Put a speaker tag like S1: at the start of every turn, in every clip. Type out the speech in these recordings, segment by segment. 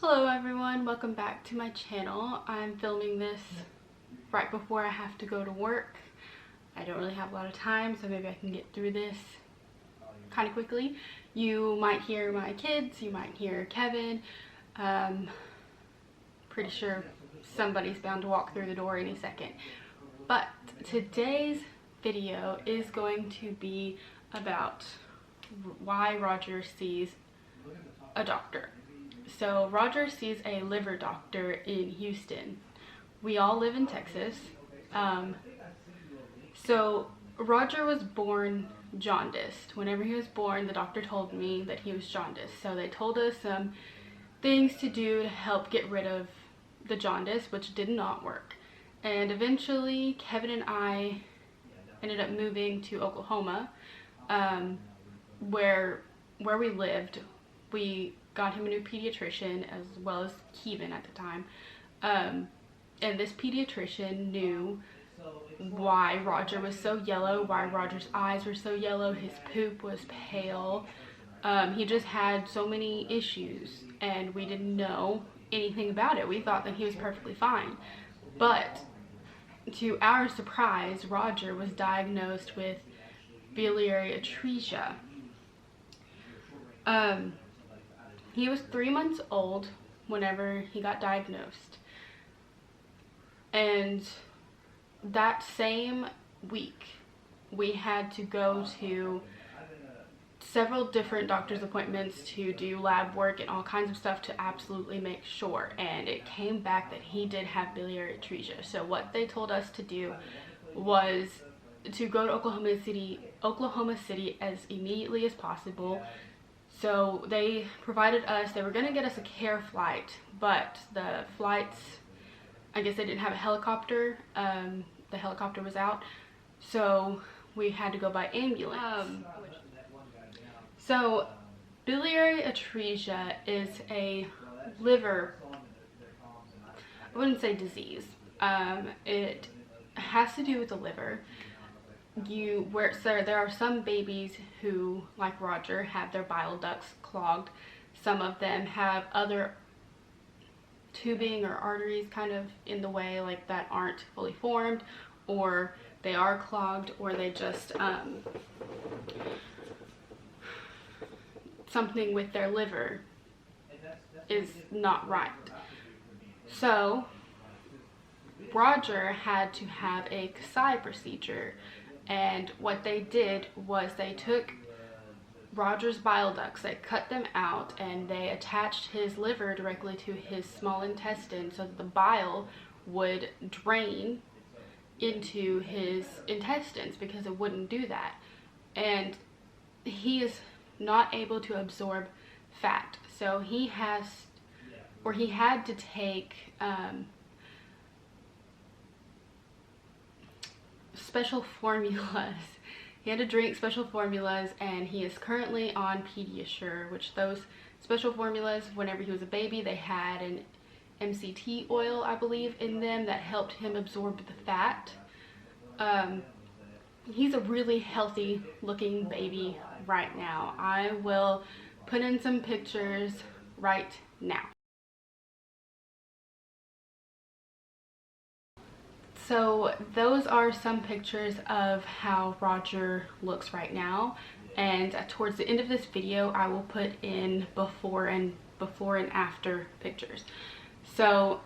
S1: Hello everyone, welcome back to my channel. I'm filming this right before I have to go to work. I don't really have a lot of time, so maybe I can get through this kind of quickly. You might hear my kids, you might hear Kevin. Pretty sure somebody's bound to walk through the door any second. But today's video is going to be about why Roger sees a doctor. So Roger sees a liver doctor in Houston. We all live in Texas. So Roger was born jaundiced. Whenever he was born, the doctor told me that he was jaundiced. So they told us some things to do to help get rid of the jaundice, which did not work. And eventually Kevin and I ended up moving to Oklahoma, where we lived. We got him a new pediatrician as well as Kevin at the time. And this pediatrician knew why Roger was so yellow, why Roger's eyes were so yellow, his poop was pale. He just had so many issues and we didn't know anything about it. We thought that he was perfectly fine. But to our surprise, Roger was diagnosed with biliary atresia. He was 3 months old whenever he got diagnosed, and that same week we had to go to several different doctor's appointments to do lab work and all kinds of stuff to absolutely make sure, and it came back that he did have biliary atresia. So what they told us to do was to go to Oklahoma City as immediately as possible. So they provided us, they were going to get us a care flight, but the flights, I guess they didn't have a helicopter. The helicopter was out, so we had to go by ambulance. So biliary atresia is a liver, I wouldn't say disease. It has to do with the liver. There are some babies who, like Roger, have their bile ducts clogged. Some of them have other tubing or arteries kind of in the way, like that aren't fully formed, or they are clogged, or they just something with their liver is not right. So Roger had to have a xoxo procedure. And what they did was they took Roger's bile ducts, they cut them out, and they attached his liver directly to his small intestine so that the bile would drain into his intestines, because it wouldn't do that. And he is not able to absorb fat. So he had to take special formulas. He had to drink special formulas, and he is currently on Pediasure, which those special formulas, whenever he was a baby, they had an MCT oil, I believe, in them that helped him absorb the fat. He's a really healthy looking baby right now. I will put in some pictures right now. So those are some pictures of how Roger looks right now, and towards the end of this video I will put in before and after pictures. So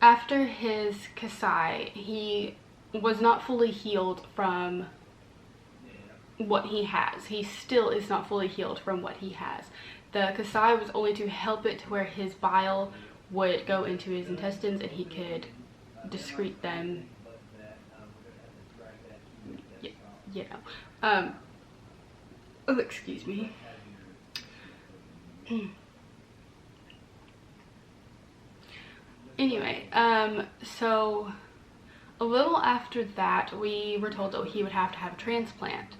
S1: after his xoxo, he was not fully healed from what he has. He still is not fully healed from what he has. The xoxo was only to help it to where his bile would go into his intestines and he could excrete them, you know. Oh, excuse me. Anyway, so a little after that we were told that he would have to have a transplant.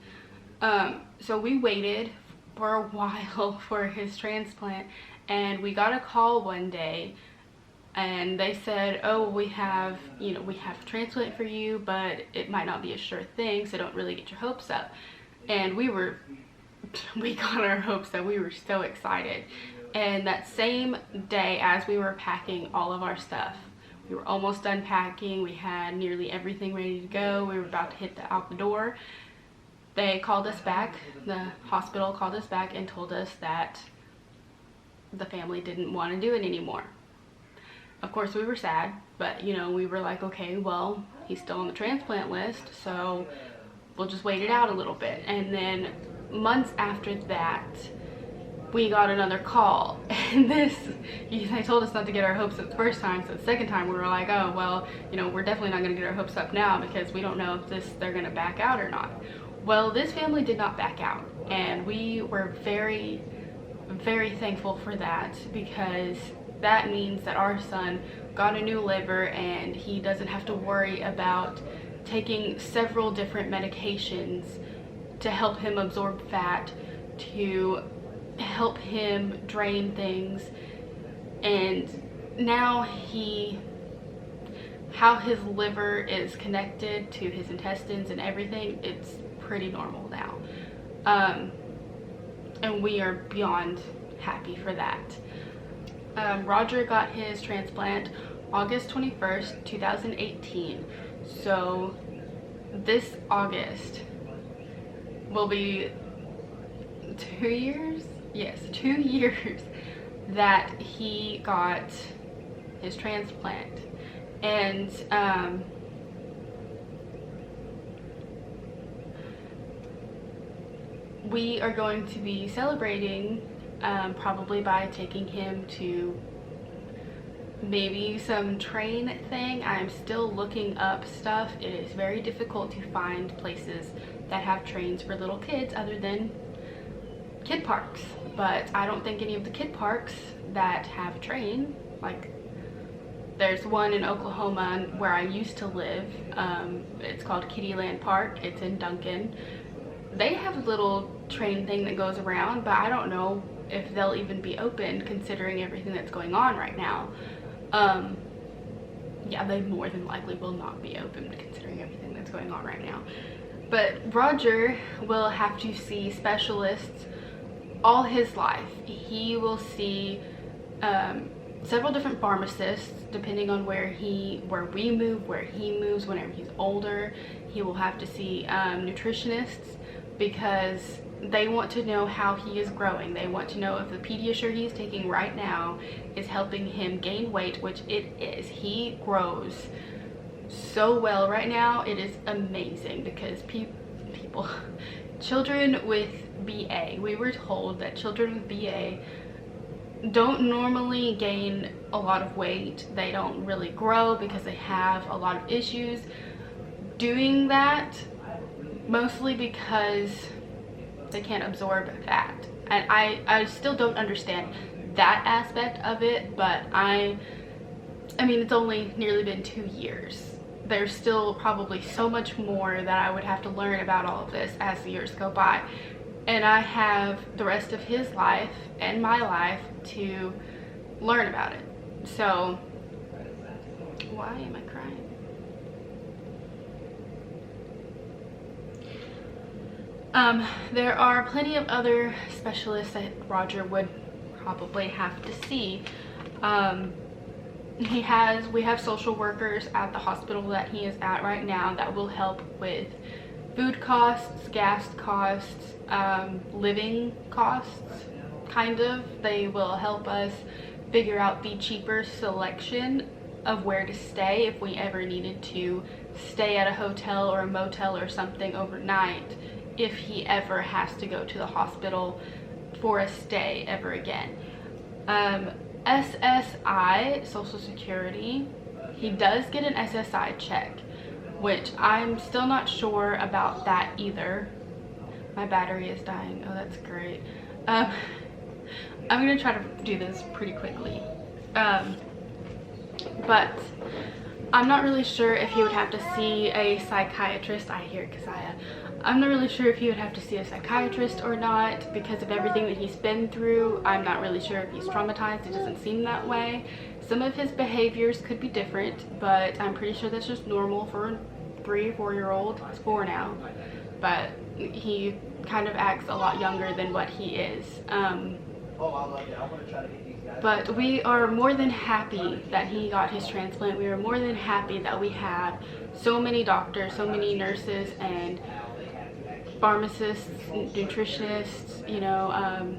S1: So we waited for a while for his transplant, and we got a call one day and they said, oh, we have a transplant for you, but it might not be a sure thing, so don't really get your hopes up. And we got our hopes up. We were so excited. And that same day, as we were packing all of our stuff, we were almost done packing, we had nearly everything ready to go, we were about to hit out the door, they called us back. The hospital called us back and told us that the family didn't want to do it anymore. Of course, we were sad, but you know, we were like, okay, well, he's still on the transplant list, so we'll just wait it out a little bit. And then months after that, we got another call, and they told us not to get our hopes up the first time, so the second time we were like, oh, well, you know, we're definitely not going to get our hopes up now because we don't know if they're going to back out or not. Well, this family did not back out, and we were very, very thankful for that, because that means that our son got a new liver and he doesn't have to worry about taking several different medications to help him absorb fat, to help him drain things. And now how his liver is connected to his intestines and everything, it's pretty normal now. And we are beyond happy for that. Roger got his transplant August 21st, 2018. So this August will be 2 years? Yes, 2 years that he got his transplant. And we are going to be celebrating probably by taking him to maybe some train thing. I'm still looking up stuff. It is very difficult to find places that have trains for little kids other than kid parks. But I don't think any of the kid parks that have a train, like there's one in Oklahoma where I used to live, it's called Kittyland Park, it's in Duncan. They have a little train thing that goes around, but I don't know if they'll even be open considering everything that's going on right now. Yeah, they more than likely will not be open considering everything that's going on right now. But Roger will have to see specialists all his life. He will see several different pharmacists depending on where we move, where he moves whenever he's older. He will have to see nutritionists because they want to know how he is growing. They want to know if the Pediasure he's taking right now is helping him gain weight, which it is. He grows so well right now. It is amazing because children with BA, we were told that children with BA don't normally gain a lot of weight. They don't really grow because they have a lot of issues doing that, mostly because they can't absorb fat. And I still don't understand that aspect of it, but I mean, it's only nearly been 2 years. There's still probably so much more that I would have to learn about all of this as the years go by. And I have the rest of his life and my life to learn about it. So, why am I crying? There are plenty of other specialists that Roger would probably have to see. We have social workers at the hospital that he is at right now that will help with food costs, gas costs, living costs, kind of. They will help us figure out the cheaper selection of where to stay if we ever needed to stay at a hotel or a motel or something overnight, if he ever has to go to the hospital for a stay ever again. SSI, Social Security, he does get an SSI check, which I'm still not sure about that either. My battery is dying. Oh, that's great. I'm gonna try to do this pretty quickly. But I'm not really sure if he would have to see a psychiatrist. I hear Keziah. I'm not really sure if he would have to see a psychiatrist or not because of everything that he's been through. I'm not really sure if he's traumatized. It doesn't seem that way. Some of his behaviors could be different, but I'm pretty sure that's just normal for a 3 or 4-year-old. He's 4 now, but he kind of acts a lot younger than what he is. But we are more than happy that he got his transplant. We are more than happy that we have so many doctors, so many nurses and pharmacists, nutritionists, you know,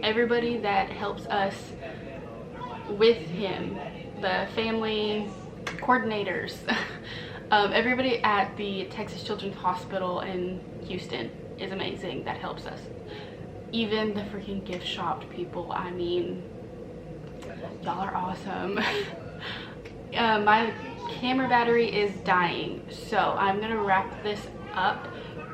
S1: everybody that helps us with him, the family coordinators, everybody at the Texas Children's Hospital in Houston is amazing that helps us. Even the freaking gift shop people, I mean, y'all are awesome. My camera battery is dying, so I'm gonna wrap this up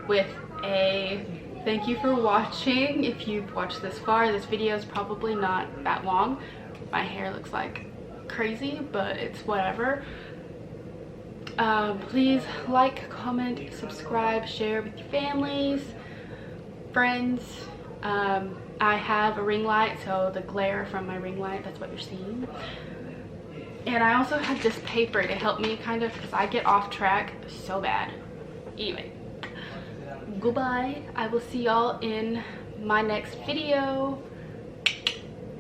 S1: with a thank you for watching. If you've watched this far, this video is probably not that long. My hair looks like crazy, but it's whatever. Please like, comment, subscribe, share with your families, friends. I have a ring light, so the glare from my ring light, that's what you're seeing. And I also have this paper to help me kind of, because I get off track so bad. Anyway, goodbye. I will see y'all in my next video.
S2: Good.